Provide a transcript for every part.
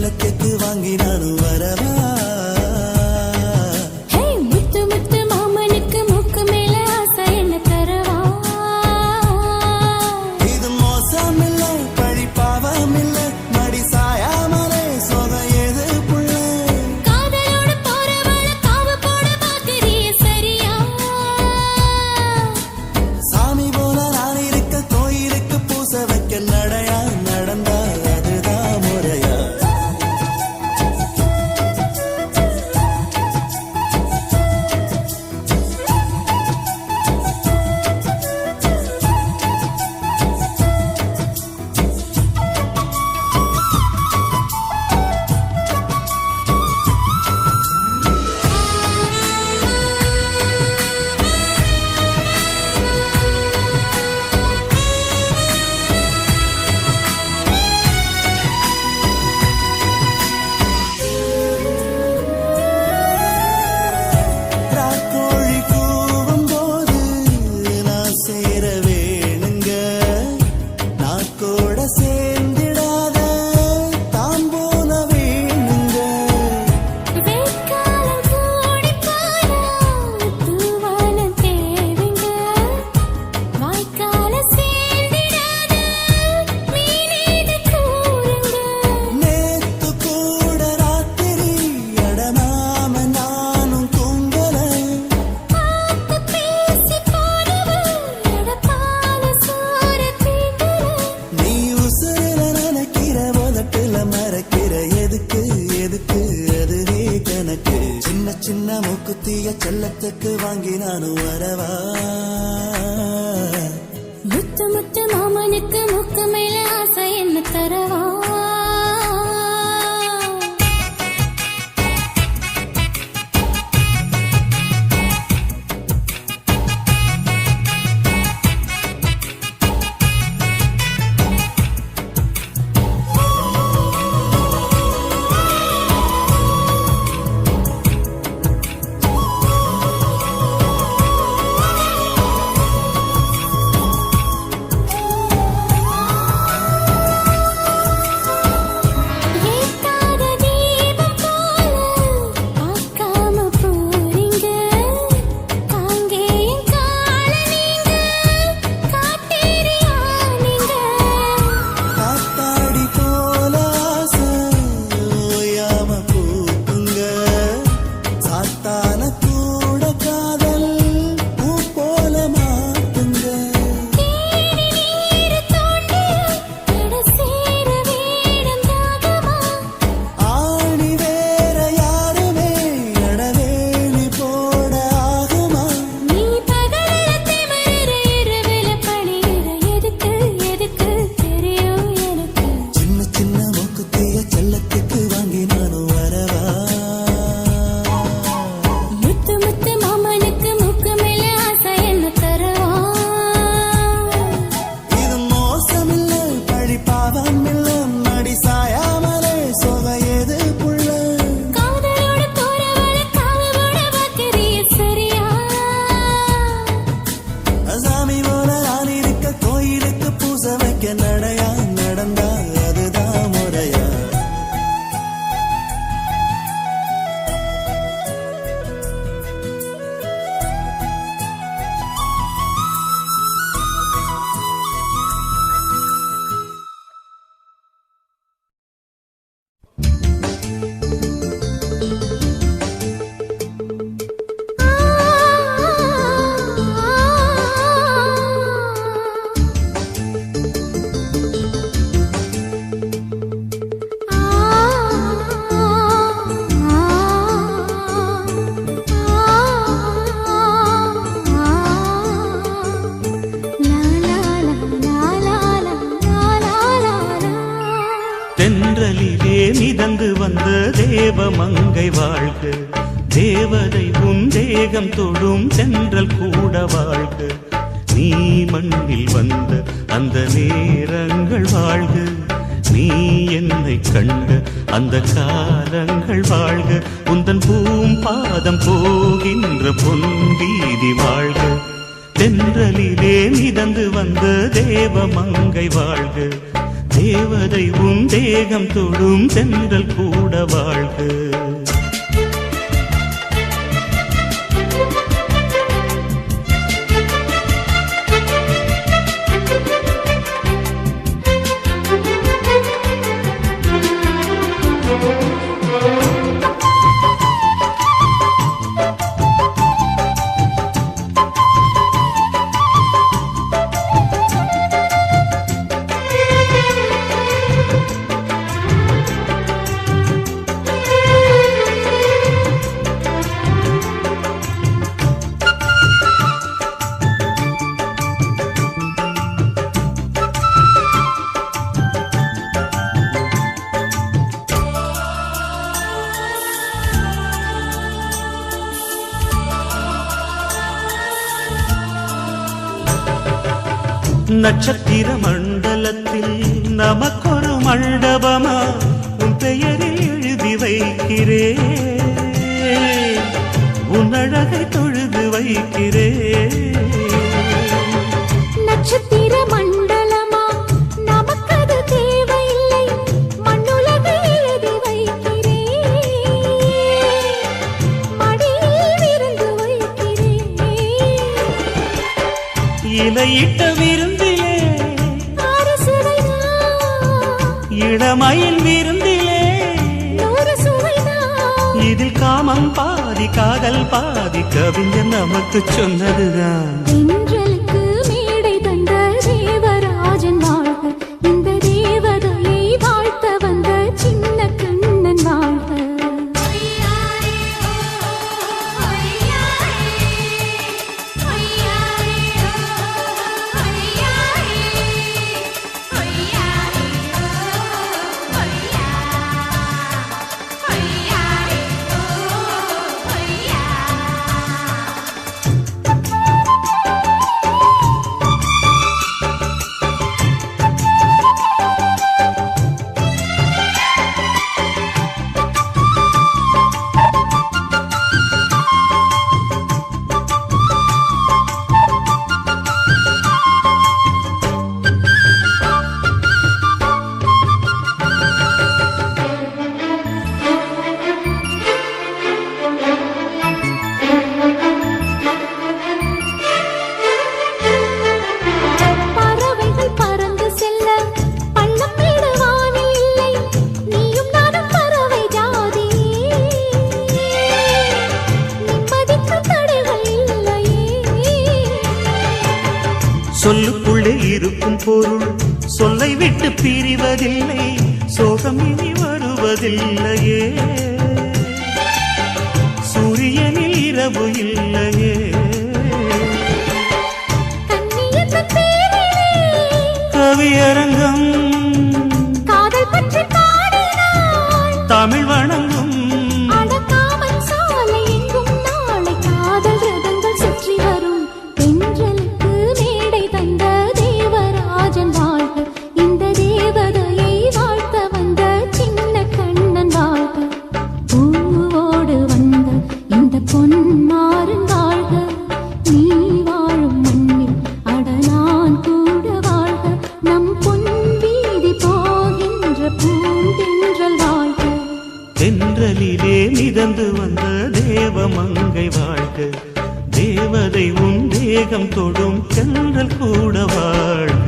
செல்லத்துக்கு வாங்கி நானும் வரவா சின்ன மூக்குத்திய செல்லத்துக்கு வாங்கி நானும் வரவா முத்து முத்து மாமனுக்கு முக்கு மேல ஆசை என்ன தரவா தென்றலிலே மிதந்து வந்த தேவமங்கை வாழ்க, தேவதை உன் தேகம் தொடும் தென்றல் கூட வாழ்க. நீ மண்ணில் வந்த அந்த நேரங்கள் வாழ்க, நீ என்னை கண்ட அந்த காலங்கள் வாழ்க. உந்தன் பூம்பாதம் போகின்ற பொன்வீதி வாழ்க. தென்றலிலே மிதந்து வந்த தேவமங்கை வாழ்க, தேவதை உன் தேகம் தொடும் தென்றல் கூட வாழ்க. நட்சத்திர மண்டலத்தில் நமக்கொரு மண்டபமா உன் பெயரில் எழுதி வைக்கிறே, உன் அழகை தொழுது வைக்கிறே. நட்சத்திர மண்டலமா நமக்கது தேவையில்லை, மண்ணுலகை எழுதி வைக்கிறே, மடியில் விருந்து வைக்கிறே. இலையிட்ட விருந்திலே இளமயில் விருந்திலே இதில் காமம் பாதி காதல் பாதி கவிஞர் நமக்கு சொன்னதுதான். தென்றலுக்கு மேடை தந்த தேவராஜன் வாழ்க, இந்த தேவதையை வாழ்த்த வந்த சின்ன கண்ணன் வாழ்க. சொல்லுக்குள்ளே இருக்கும் பொருள் சொல்லை விட்டு பிரிவதில்லை, சோகம் இனி வருவதில்லையே, சூரியனில் இரவு இல்லையே. கவியரங்கம் காதல் பற்றி பாடினாள், தமிழ் வணங்கும் சாலை எங்கும் நாளை காதல் ரதங்கள் சுற்றி வரும். தென்றலுக்கு மேடை தந்த தேவராஜன் வாழ்க, இந்த தேவதையை வாழ்த்த வந்த சின்ன கண்ணன் வாழ்க. பூவோடு வந்த இந்த பொன்மாறன் வாழ்க, நீ வாழும் மண்ணில் அடனான் கூட வாழ்க, நம் பொன் வீதி போகின்ற பூந்தென்றல் வாழ்க. தென்றலிலே மிதந்து வந்த தேவமங்கை வாழ்க, தேவதை உன் தேகம் தொடும் தென்றல் கூட வாழ்க.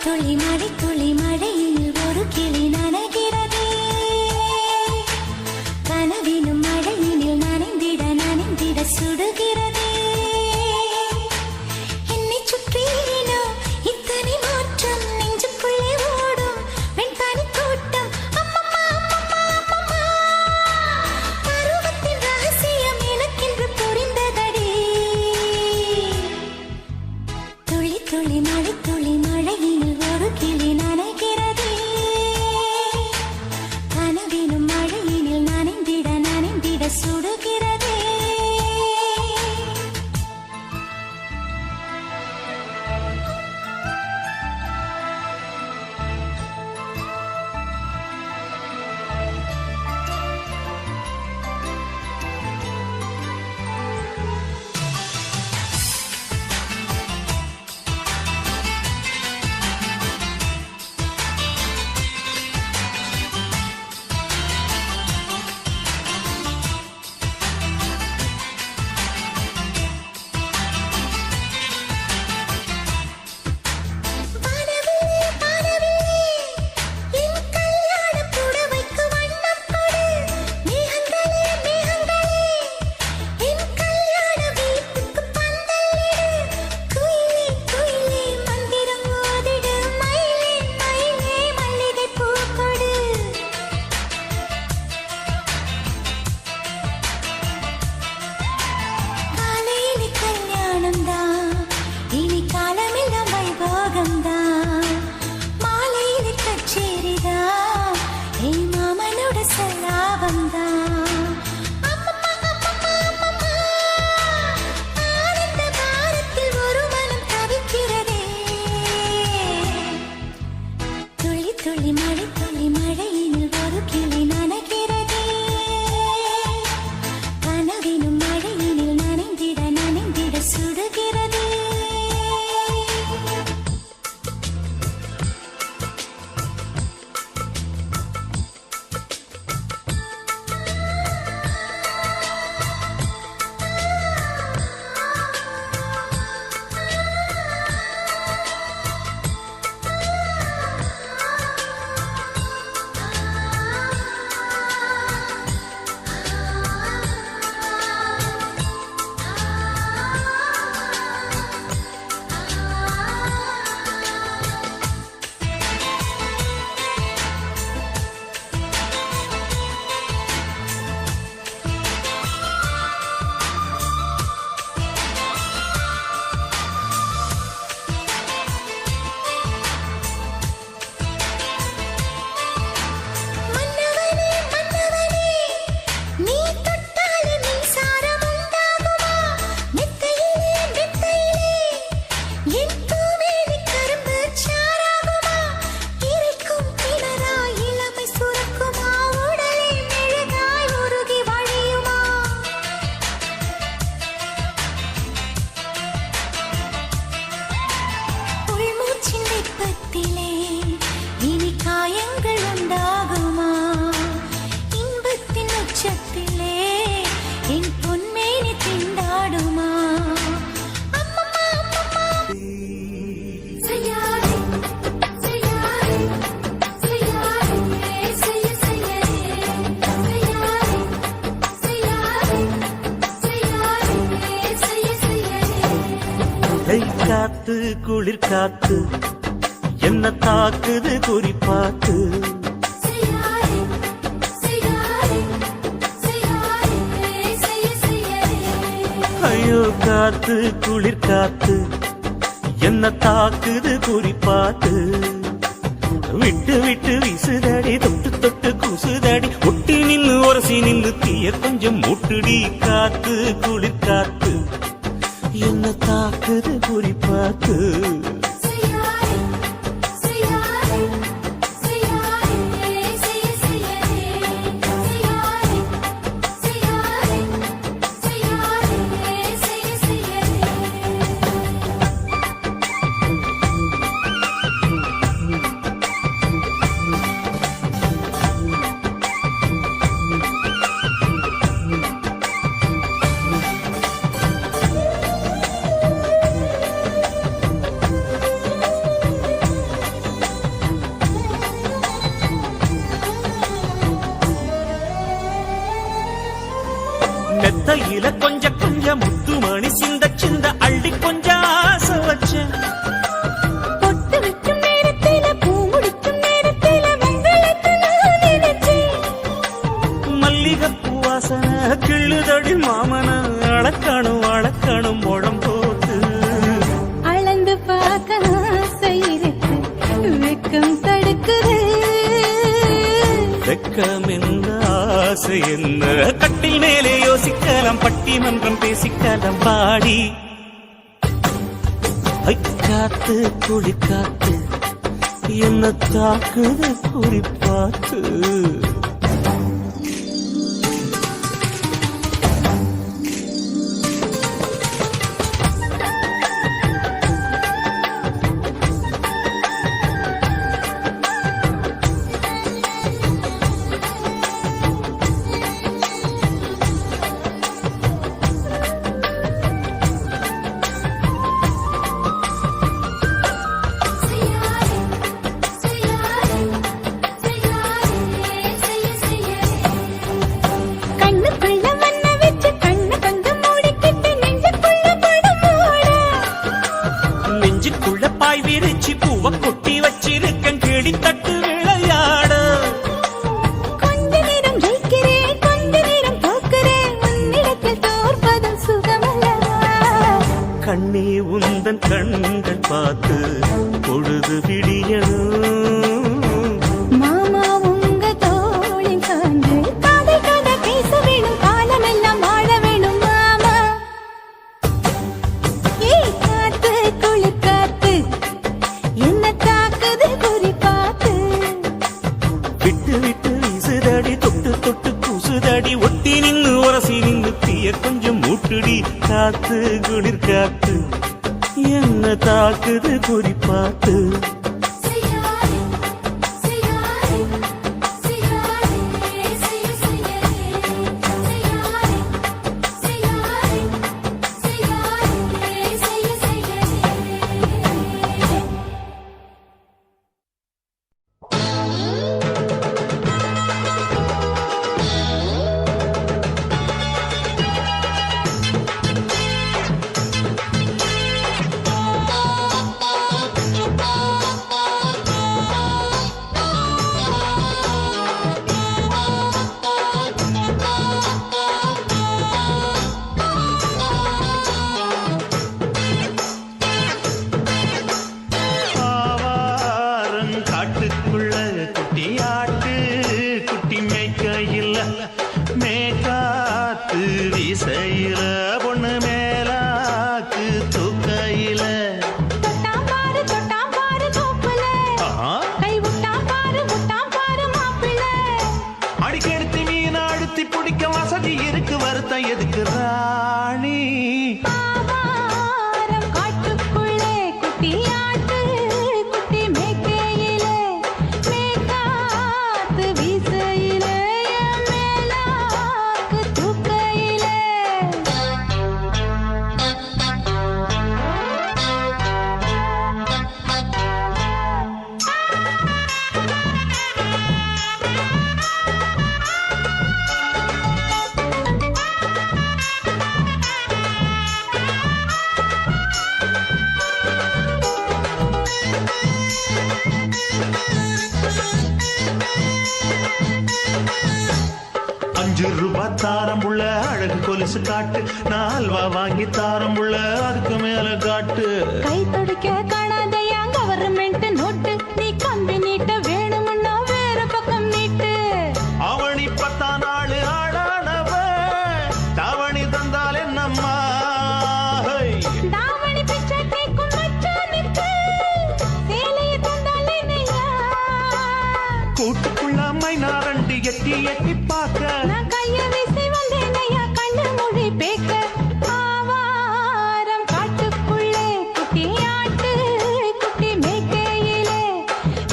துளி மழை துளி மழையில் ஒரு கிளி நனைகிறதே, கனவினும் மழையினில் நனைந்திட நனைந்திட சுடுகிறதே. என்னை சுற்றி மழை துளி மழையினில் ஒரு கிளை நனைகிறதே கனவினும் மழையினில் நனைந்திட நனைந்திட சுடுகிறதே இனி காயங்கள் உண்டாகுமா இன்பத்தின் உச்சத்திலே என் பொன்மேனி திண்டாடுமா அம்மம்மா அம்மம்மா செய்யாதே செய்யாதே செய்யாதே செய்ய செய்யாதே செய்யாதே செய்யாதே செய்ய செய்யாதே காத்து குளிர் காத்து என்ன தாக்குது குறிப்பாத்து செய்யாதே செய்யாதே செய்யாதே செய்ய செய்யாதே ஐயோ காத்து குளிர் காத்து என்ன தாக்குது குறிப்பாத்து விட்டு விட்டு வீசுதடி தொட்டு தொட்டு கூசுதடி ஒட்டி நின்னு உரசி நின்னு தீய கொஞ்சம் முட்டுடி காத்து குளிர் காத்து என்ன தாக்குது குறிப்பாத்து செய்யாதே செய்யாதே செய்யாதே செய்ய செய்யாதே செய்யாதே செய்யாதே செய்யாதே செய்ய செய்யாதே மெத்தையில கொஞ்ச முத்துமணி சிந்த சிந்த அள்ளி கொஞ்சம் ஆசை வச்சேன் பொட்டு வைக்கும் நேரத்தில பூ முடிக்கும் நேரத்தில உங்களுக்கு நான் நினைச்சேன் மல்லிகைப்பூ வாசனை கிள்ளுதடி மாமன அளக்கணும் முழம் போட்டு அளந்து பார்க்க ஆசை இருக்கு வெக்கம் தடுக்குது வெக்கம் என்ற ஆசை என்ன கட்டில் மேலே யோசிக்கலாம் பட்டிமன்றம் பேசிக்கலாம் பாடி காத்து குளிர் காத்து என்ன தாக்குது குறிப்பாத்து செய்யாதே செய்யாதே செய்யாதே தாக்குதுடி காத்து குளிர் காத்து என்ன தாக்குது குறி பார்த்து செய்யாதே செய்யாதே செய்யாதே செய்ய செய்யாதே செய்யாதே செய்யாதே செய்யாதே செய்ய செய்யாதே ஆவாரம் காட்டுக்குள்ள குட்டியாட்டு குட்டி மேய்க்கையில் மேக்காத்து வீசையில பொண்ணு மேலாக்கு தூக்கையில தொட்டாம் பாரு தோப்புல ஆஹா, கை விட்டாம் பாரு மாப்பிள்ளை அடிக்கெடுத்து மீன் அழுத்தி பிடிக்க வசதி இருக்கு வருத்தம் எதுக்கு ராணி ஆவாரம் காட்டுக்குள்ளே குட்டியாட்டு குட்டி மேய்க்கையிலே மேய்க்காத்து வீசையிலே என் மேலாக்கு தூக்கையிலே ₹5 தாரம் உள்ள அழகு கொலுசு காட்டு நான் அல்வா வாங்கி தாரம் உள்ள அதுக்கு மேல காட்டு கை துடிக்க காணாதையா கவர்மெண்ட் நோட்டு நீ கம்பி நீட்ட வேணும்னா வேற பக்கம் நீட்டு அவனி 10 நாள் ஆடானவ தாவணி தந்தால் என்னம்மா ஹை. தாவணி பிச்சை கேக்கும் மச்சானுக்கு சேலைய தந்தாலே நையா கூட்டுக்குள்ள மைனாரண்டு எட்டி எட்டி பார்க்க நான் கைய வீசி வந்தேன் ஐயா கண்ணு மொழி பேக்க ஆவாரம் காட்டுக்குள்ளே குட்டியாட்டு குட்டி மேய்க்கையிலே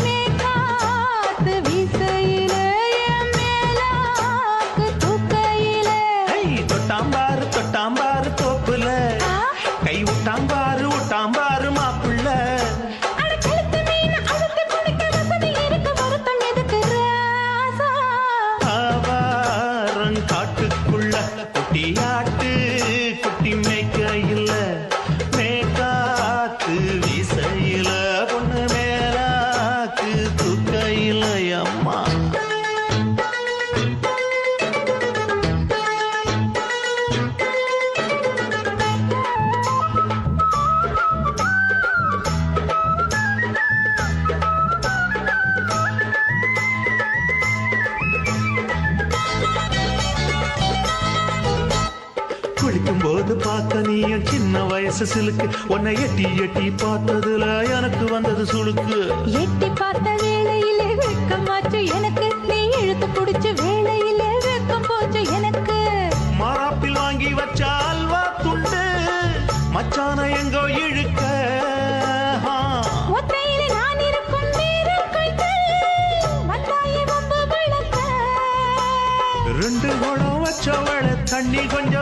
மேய்க்காத்து வீசையிலே என் மேலாக்கு தூக்கையிலே ஹை, தொட்டாம்பாரு தோப்புல கை விட்டாம்பாரு மாப்புள்ள அட கழுத்து மீன் அழுத்து குடிக்க வசதி இருக்கு வருத்தம் எதுக்கு ராசா ஆவாரம் காட்டுக்குள்ள குட்டியாட்டு குட்டி மேய்க்கையில் மேக்காத்து வீசையில பொண்ணு மேலாக்கு தூக்கையில அம்மா குளிக்கும் போது பார்க்க நீயும் சின்ன வயசு சிலுக்கு உன்னை எட்டி எட்டி பார்த்ததுல எனக்கு வந்தது சுளுக்கு எட்டி பார்த்த வேளையிலே வெட்கமாச்சு எனக்கு நீ இழுத்து புடிச்ச வேளையிலே வெட்கம் போச்சு எனக்கு மாறாப்பில் வாங்கி வச்ச அல்வா துண்டு மச்சான எங்கோ இழுக்க ஆ. ஒத்தையிலே நான் இருக்கும் நேரம் கண்டு வந்தாயே வம்பு விளக்க 2 குடம் வச்சவள தண்ணி கொஞ்சம்